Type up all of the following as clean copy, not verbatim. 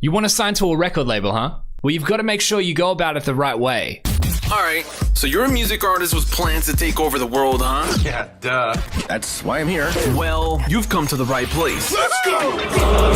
You want to sign to a record label, huh? Well, you've got to make sure you go about it the right way. Alright, so you're a music artist with plans to take over the world, huh? Yeah, duh. That's why I'm here. Well, you've come to the right place. Let's go!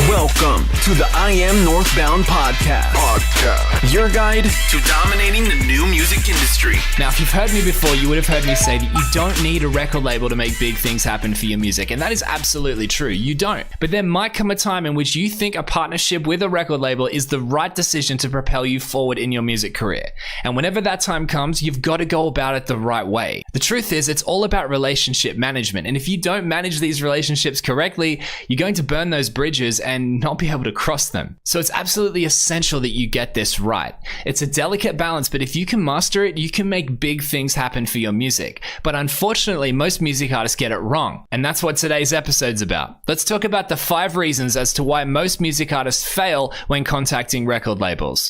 Welcome to the I Am Northbound podcast. Your guide to dominating the new music industry. Now, if you've heard me before, you would have heard me say that you don't need a record label to make big things happen for your music, and that is absolutely true. You don't. But there might come a time in which you think a partnership with a record label is the right decision to propel you forward in your music career. And whenever that time comes, you've got to go about it the right way. The truth is, it's all about relationship management, and if you don't manage these relationships correctly, you're going to burn those bridges and not be able to cross them. So it's absolutely essential that you get this right. It's a delicate balance, but if you can master it, you can make big things happen for your music. But unfortunately, most music artists get it wrong, and that's what today's episode's about. Let's talk about the 5 reasons as to why most music artists fail when contacting record labels.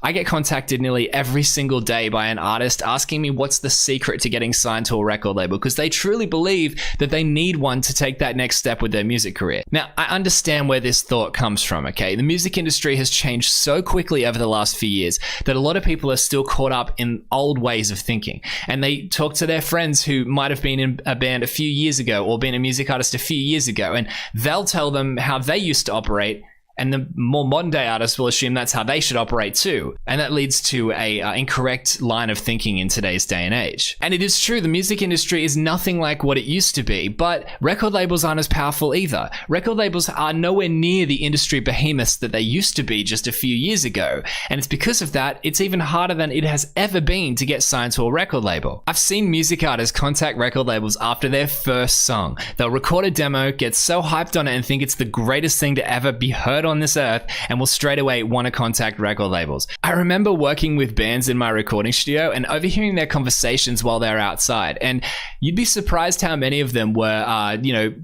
I get contacted nearly every single day by an artist asking me what's the secret to getting signed to a record label, because they truly believe that they need one to take that next step with their music career. Now, I understand where this thought comes from, okay? The music industry has changed so quickly over the last few years that a lot of people are still caught up in old ways of thinking. And they talk to their friends who might have been in a band a few years ago or been a music artist a few years ago, and they'll tell them how they used to operate. And the more modern day artists will assume that's how they should operate too. And that leads to a incorrect line of thinking in today's day and age. And it is true, the music industry is nothing like what it used to be, but record labels aren't as powerful either. Record labels are nowhere near the industry behemoths that they used to be just a few years ago. And it's because of that, it's even harder than it has ever been to get signed to a record label. I've seen music artists contact record labels after their first song. They'll record a demo, get so hyped on it and think it's the greatest thing to ever be heard on this earth, and will straight away want to contact record labels. I remember working with bands in my recording studio and overhearing their conversations while they're outside, and you'd be surprised how many of them were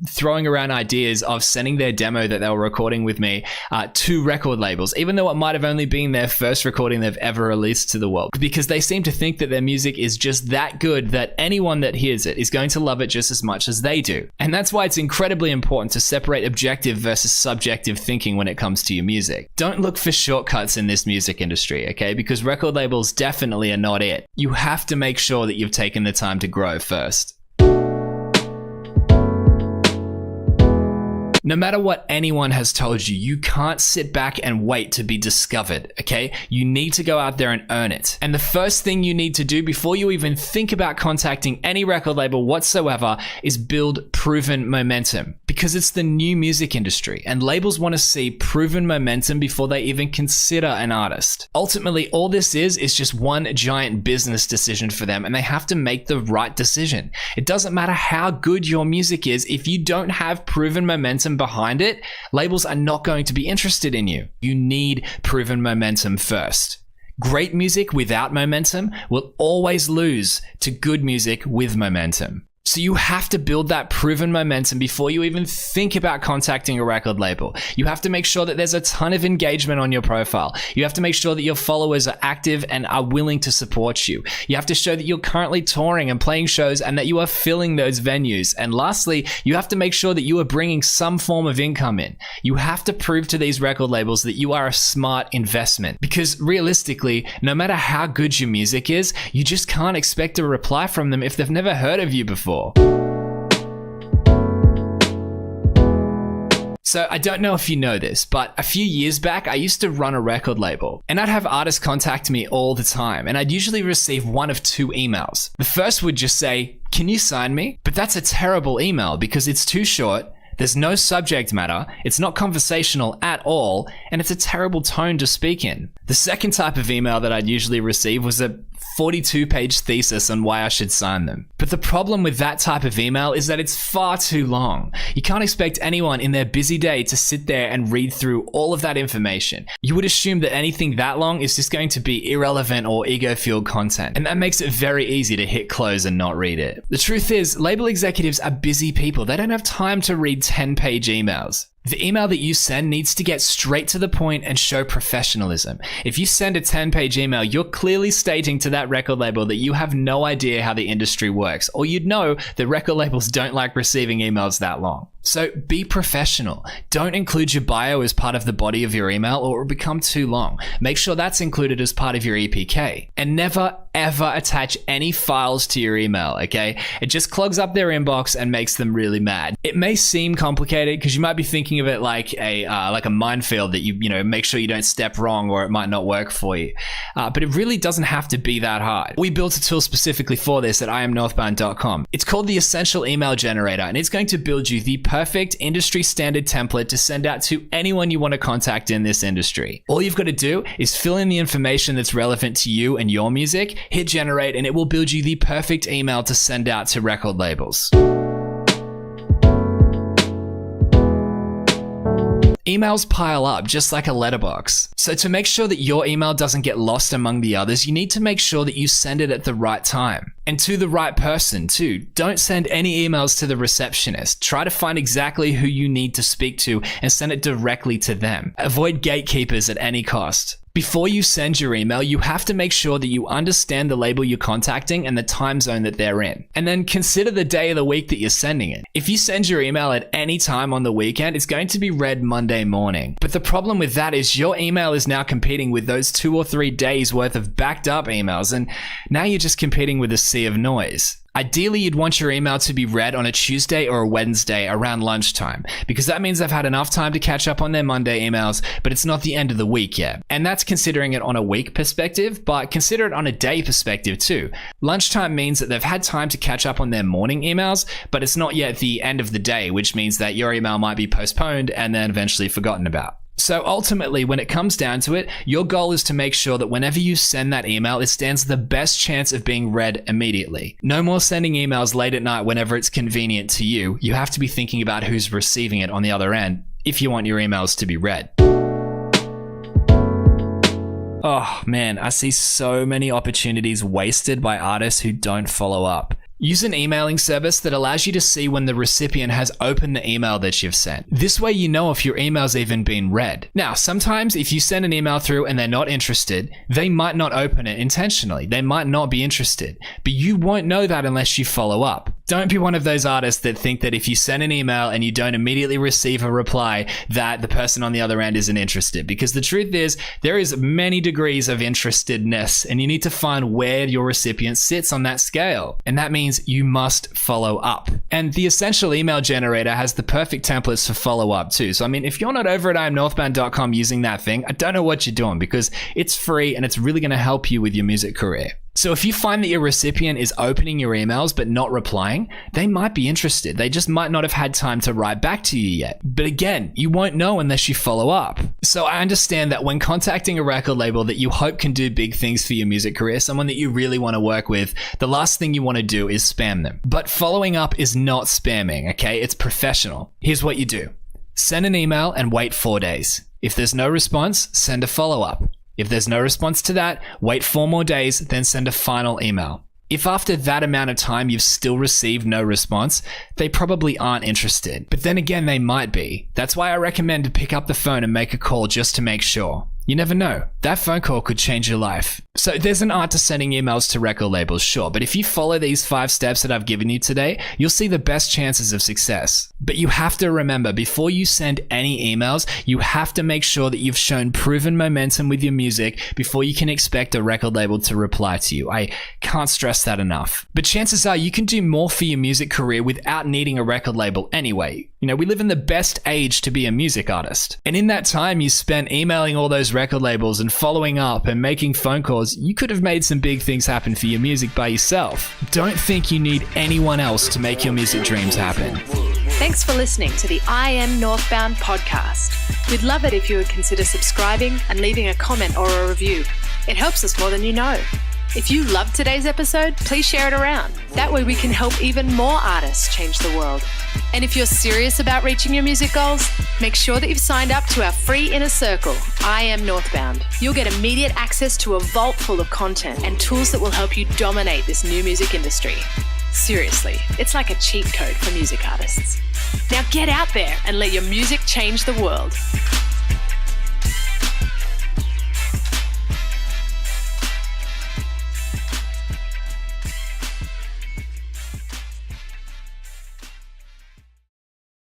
throwing around ideas of sending their demo that they were recording with me to record labels, even though it might have only been their first recording they've ever released to the world, because they seem to think that their music is just that good that anyone that hears it is going to love it just as much as they do. And that's why it's incredibly important to separate objective versus subjective thinking when it comes to your music. Don't look for shortcuts in this music industry, okay? Because record labels definitely are not it. You have to make sure that you've taken the time to grow first. No matter what anyone has told you, you can't sit back and wait to be discovered, okay? You need to go out there and earn it. And the first thing you need to do before you even think about contacting any record label whatsoever is build proven momentum, because it's the new music industry and labels want to see proven momentum before they even consider an artist. Ultimately, all this is just one giant business decision for them, and they have to make the right decision. It doesn't matter how good your music is, if you don't have proven momentum behind it, labels are not going to be interested in you. You need proven momentum first. Great music without momentum will always lose to good music with momentum. So you have to build that proven momentum before you even think about contacting a record label. You have to make sure that there's a ton of engagement on your profile. You have to make sure that your followers are active and are willing to support you. You have to show that you're currently touring and playing shows and that you are filling those venues. And lastly, you have to make sure that you are bringing some form of income in. You have to prove to these record labels that you are a smart investment, because realistically, no matter how good your music is, you just can't expect a reply from them if they've never heard of you before. So I don't know if you know this, but a few years back, I used to run a record label, and I'd have artists contact me all the time, and I'd usually receive one of 2 emails. The first would just say, "Can you sign me?" But that's a terrible email because it's too short, there's no subject matter, it's not conversational at all, and it's a terrible tone to speak in. The second type of email that I'd usually receive was a 42-page thesis on why I should sign them. But the problem with that type of email is that it's far too long. You can't expect anyone in their busy day to sit there and read through all of that information. You would assume that anything that long is just going to be irrelevant or ego-fueled content, and that makes it very easy to hit close and not read it. The truth is, label executives are busy people. They don't have time to read 10-page emails. The email that you send needs to get straight to the point and show professionalism. If you send a 10-page email, you're clearly stating to that record label that you have no idea how the industry works, or you'd know that record labels don't like receiving emails that long. So be professional. Don't include your bio as part of the body of your email or it will become too long. Make sure that's included as part of your EPK. And never ever attach any files to your email, okay? It just clogs up their inbox and makes them really mad. It may seem complicated because you might be thinking of it like a minefield that you make sure you don't step wrong or it might not work for you. But it really doesn't have to be that hard. We built a tool specifically for this at IamNorthbound.com. It's called the Essential Email Generator, and it's going to build you the perfect industry standard template to send out to anyone you want to contact in this industry. All you've got to do is fill in the information that's relevant to you and your music, hit generate, and it will build you the perfect email to send out to record labels. Emails pile up just like a letterbox. So to make sure that your email doesn't get lost among the others, you need to make sure that you send it at the right time. And to the right person too. Don't send any emails to the receptionist. Try to find exactly who you need to speak to and send it directly to them. Avoid gatekeepers at any cost. Before you send your email, you have to make sure that you understand the label you're contacting and the time zone that they're in. And then consider the day of the week that you're sending it. If you send your email at any time on the weekend, it's going to be read Monday morning. But the problem with that is your email is now competing with those 2 or 3 days worth of backed up emails, and now you're just competing with a sea of noise. Ideally, you'd want your email to be read on a Tuesday or a Wednesday around lunchtime, because that means they've had enough time to catch up on their Monday emails, but it's not the end of the week yet. And that's considering it on a week perspective, but consider it on a day perspective too. Lunchtime means that they've had time to catch up on their morning emails, but it's not yet the end of the day, which means that your email might be postponed and then eventually forgotten about. So ultimately, when it comes down to it, your goal is to make sure that whenever you send that email, it stands the best chance of being read immediately. No more sending emails late at night whenever it's convenient to you. You have to be thinking about who's receiving it on the other end if you want your emails to be read. Oh man, I see so many opportunities wasted by artists who don't follow up. Use an emailing service that allows you to see when the recipient has opened the email that you've sent. This way you know if your email's even been read. Now, sometimes if you send an email through and they're not interested, they might not open it intentionally. They might not be interested, but you won't know that unless you follow up. Don't be one of those artists that think that if you send an email and you don't immediately receive a reply, that the person on the other end isn't interested. Because the truth is, there is many degrees of interestedness, and you need to find where your recipient sits on that scale. And that means you must follow up. And the Essential Email Generator has the perfect templates for follow up too. So I mean, if you're not over at IamNorthbound.com using that thing, I don't know what you're doing, because it's free and it's really going to help you with your music career. So if you find that your recipient is opening your emails but not replying, they might be interested. They just might not have had time to write back to you yet. But again, you won't know unless you follow up. So I understand that when contacting a record label that you hope can do big things for your music career, someone that you really want to work with, the last thing you want to do is spam them. But following up is not spamming, okay? It's professional. Here's what you do. Send an email and wait 4 days. If there's no response, send a follow-up. If there's no response to that, wait 4 more days, then send a final email. If after that amount of time you've still received no response, they probably aren't interested. But then again, they might be. That's why I recommend to pick up the phone and make a call just to make sure. You never know. That phone call could change your life. So there's an art to sending emails to record labels, sure, but if you follow these 5 steps that I've given you today, you'll see the best chances of success. But you have to remember, before you send any emails, you have to make sure that you've shown proven momentum with your music before you can expect a record label to reply to you. I can't stress that enough. But chances are you can do more for your music career without needing a record label anyway. You know, we live in the best age to be a music artist. And in that time you spent emailing all those record labels and following up and making phone calls, you could have made some big things happen for your music by yourself. Don't think you need anyone else to make your music dreams happen. Thanks for listening to the I Am Northbound podcast. We'd love it if you would consider subscribing and leaving a comment or a review. It helps us more than you know. If you loved today's episode, please share it around. That way we can help even more artists change the world. And if you're serious about reaching your music goals, make sure that you've signed up to our free inner circle, I Am Northbound. You'll get immediate access to a vault full of content and tools that will help you dominate this new music industry. Seriously, it's like a cheat code for music artists. Now get out there and let your music change the world.